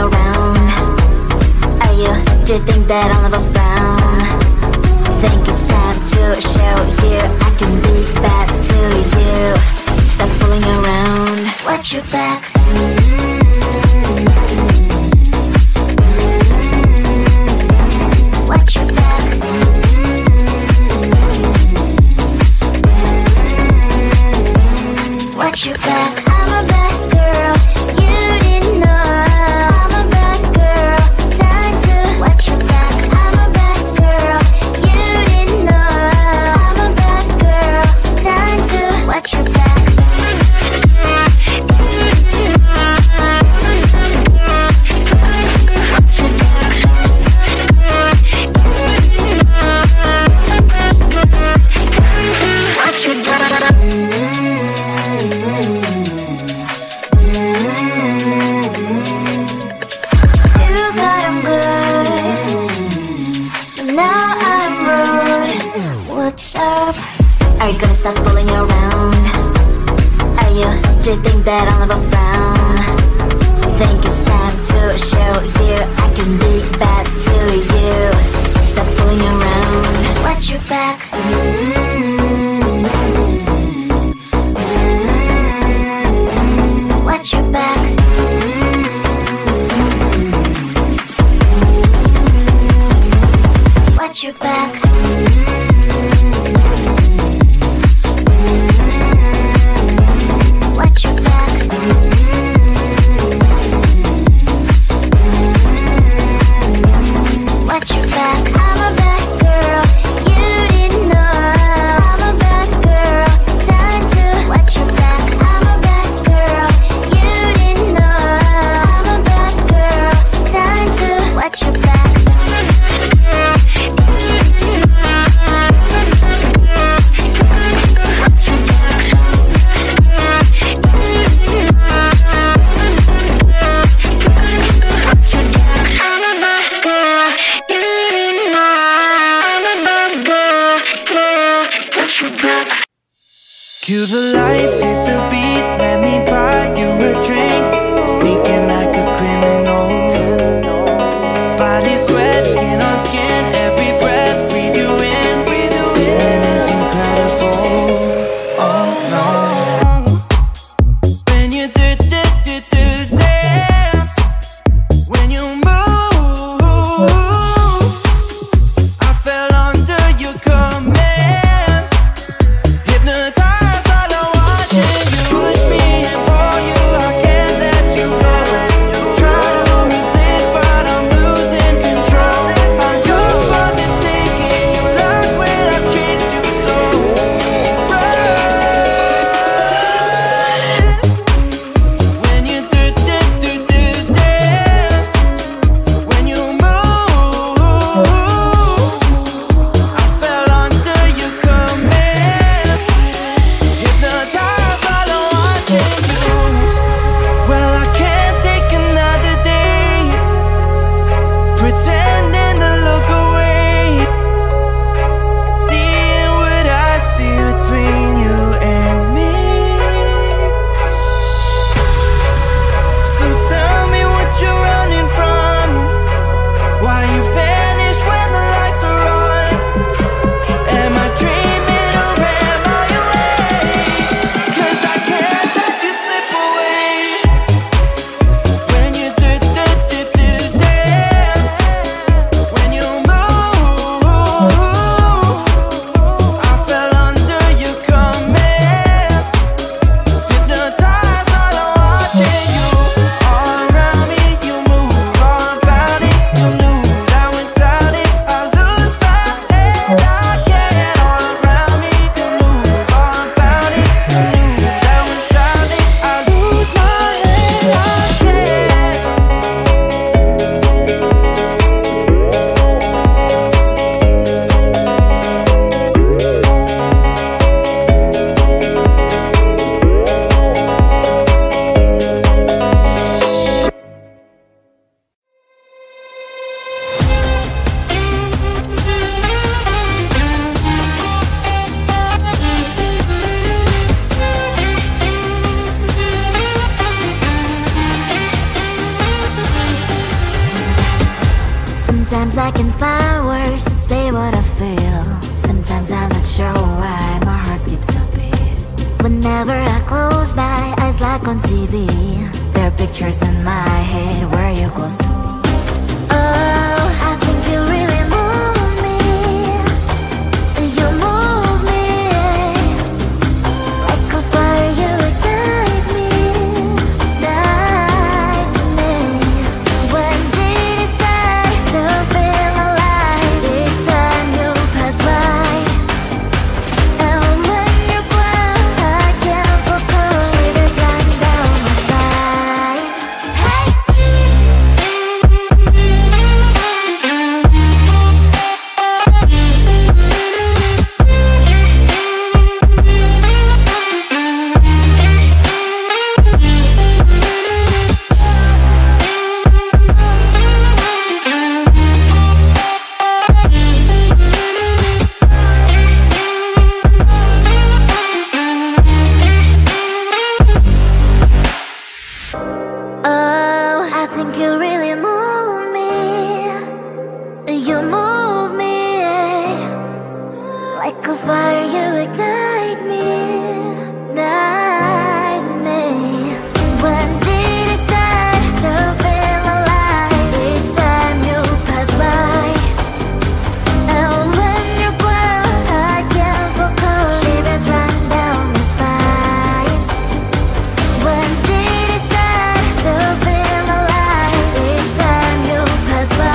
around. Are you, do you think that I'll never frown? Think it's time to show you I can be bad to you. Stop fooling around. Watch your back. Watch your back. Watch your back. I'm a bad girl. You didn't know. I'm a bad girl. Time to watch your back. I'm a bad girl. You didn't know. I'm a bad girl. Time to watch your back. Are you gonna stop fooling around? Are you, do you think that I'll never frown? Think it's time to show you I can be bad to you. Stop fooling around. Watch your back. Watch your back. Watch your back. Watch your back. Watch your back. I'm a bad girl. You didn't know. I'm a bad girl. Time to watch your back. I'm a bad girl. You didn't know. I'm a bad girl. Time to watch your back. Cue the lights, hit the beat, let me buy you a drink. Sneaking like a criminal. Body sweat, skin on skin, every breath, breathe you in, feeling is incredible. Oh no. When you do dance, when you move, I fell under your command, hypnotized. Push me and pour you, I can't Sometimes I can find words to say what I feel. Sometimes I'm not sure why my heart skips a beat. Whenever I close my eyes like on TV, there are pictures in my head where you're close to me. Oh, I think you really move me. You move me like a fire, you ignite me, ignite me. When did it start to feel alive? Each time you pass by, and when you're gone, I can't focus. Shivers run down my spine. Hey. Oh, I think you really move me. You move me like a fire, you ignite me, ignite me. When did it start to feel alive? Each time you pass by, and when you're gone, I can't focus. Shivers run down my spine. When did it start to feel alive? Each time you pass by,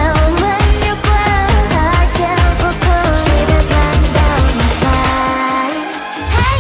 and when you're gone, I can't focus. Shivers run down my spine. Hey.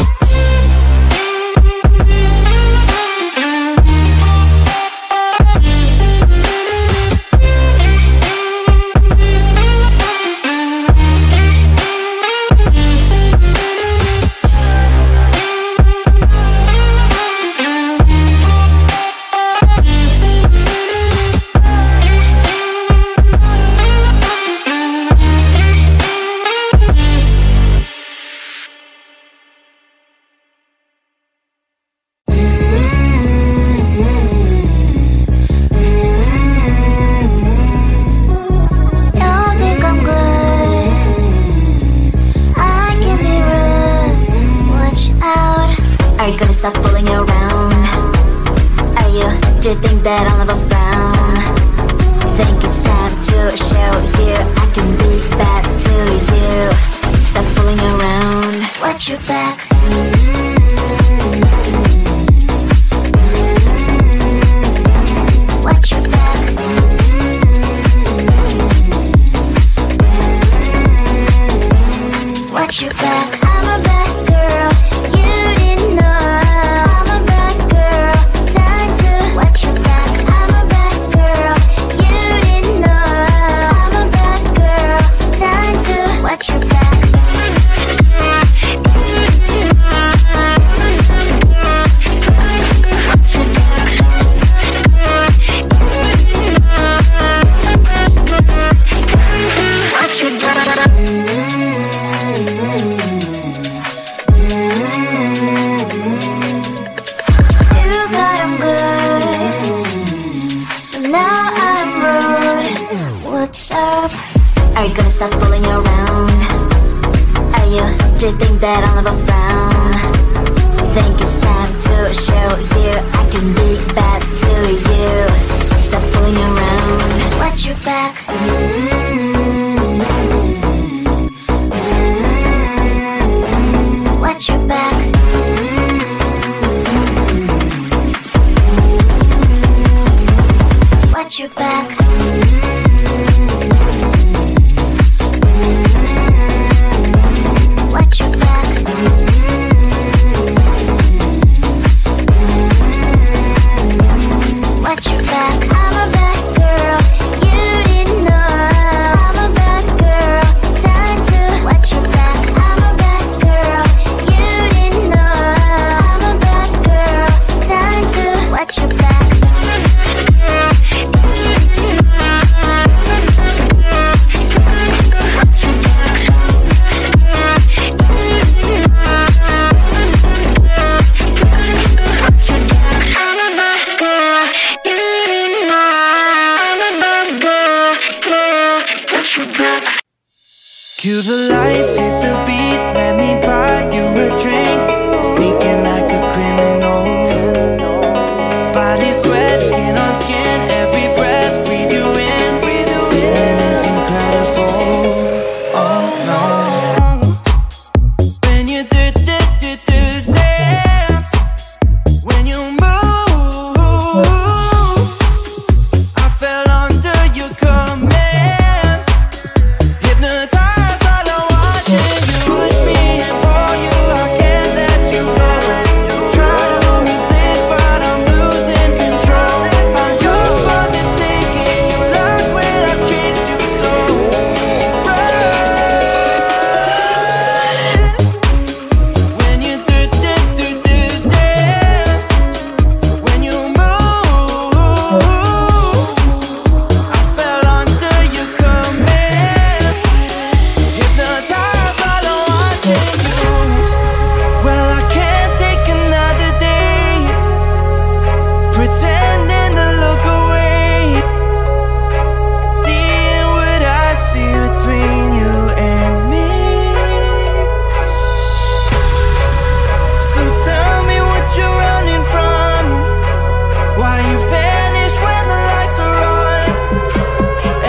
Don't think I'm good. I can be rude. Watch out. Are you gonna stop fooling around? Are you? Do you think that I'll never frown? Think it's time to show you I can be bad to you. Stop fooling around. Watch your back. Watch your back. Watch your back. I'm a bad girl. You didn't know. I'm a bad girl. Time to watch your back. I'm a bad girl. You didn't know. I'm a bad girl. Time to watch your back. Watch your back. You thought I'm good, now I'm rude. What's up? Are you gonna stop fooling around? Are you? Do you think that I'll never frown? Think it's time to show you I can be bad to you. Stop fooling around. Watch your back. Watch your back. Watch your back. Watch your back. Cue the lights, hit the beat, let me buy you a drink. Sneaking like a criminal. Body sweat, skin on skin, every breath, breathe you in, and it's incredible. Oh no. When you do dance, when you move, I fell under your command, hypnotized by the watching you push me and for you, I can't let you go. Try to resist, but I'm losing control. I'm yours for the taking. You love when I treat you so right. When you do dance, when you move, I fell under your command, hypnotized by the watching you. Well, I can't take another day pretending to look away, seeing what I see between you and me. So tell me what you're running from, why you vanish when the lights are on.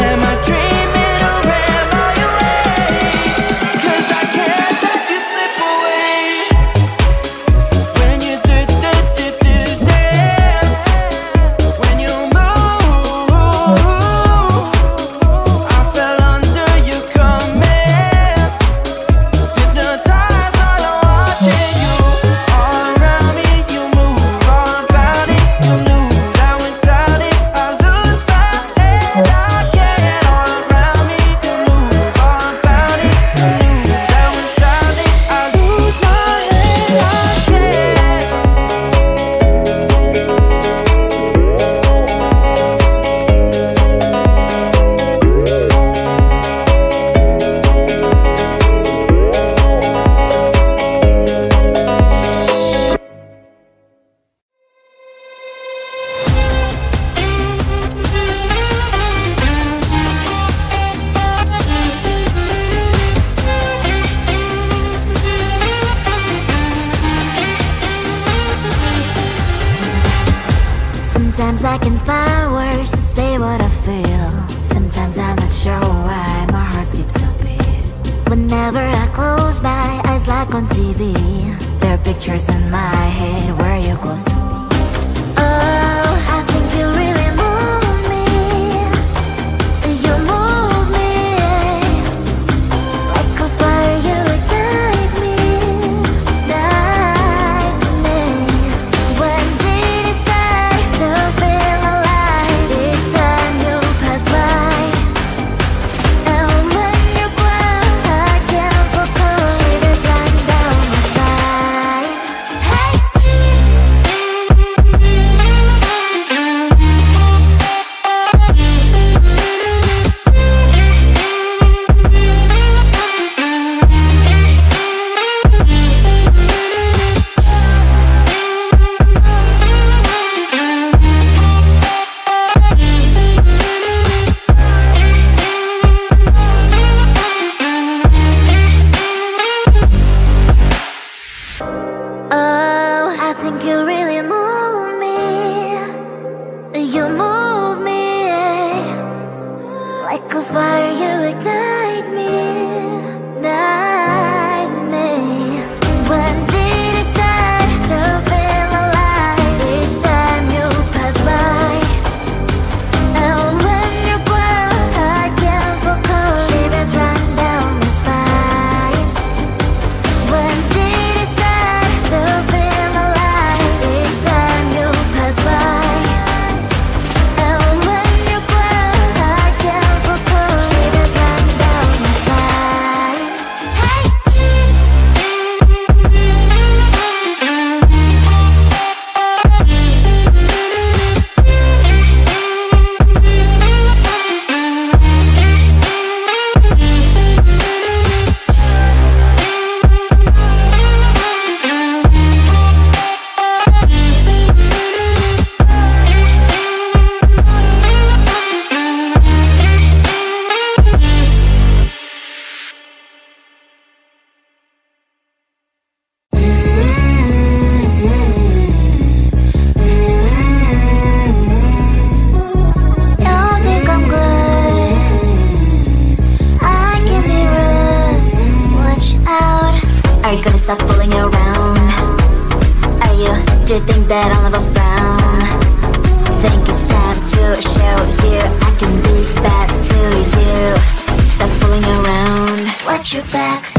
Am I dreaming or am I awake? 'Cause I can't let you slip away. When you do dance, when you move, I fell under your command, hypnotized by the watching you. All around me, you move, all about it. You knew that without it, I lose my head. I can't. All around me, you move, all about it. You knew that without it, I lose my head. I can't. Sometimes I can find words to say what I feel. Sometimes I'm not sure why my heart skips a beat. Whenever I close my eyes like on TV, there are pictures in my head where you're close to me. Oh, I think you really move me. You move me like a fire, you ignite me, ignite me. When did it start to feel alive? Each time you pass by, and when you're gone, I can't focus. Shivers run down my spine. Hey. Oh, I think you really move me. You move me like a fire, you ignite me, ignite me. When did it start to feel alive? Each time you pass by, and when you're gone, I can't focus. Shivers run down my spine. When did it start to feel alive? Each time you pass by, and when you're gone, I can't focus. Shivers run down my spine. Hey. think that I'll never frown? Think it's time to show you I can be back to you. Stop fooling around. Watch your back.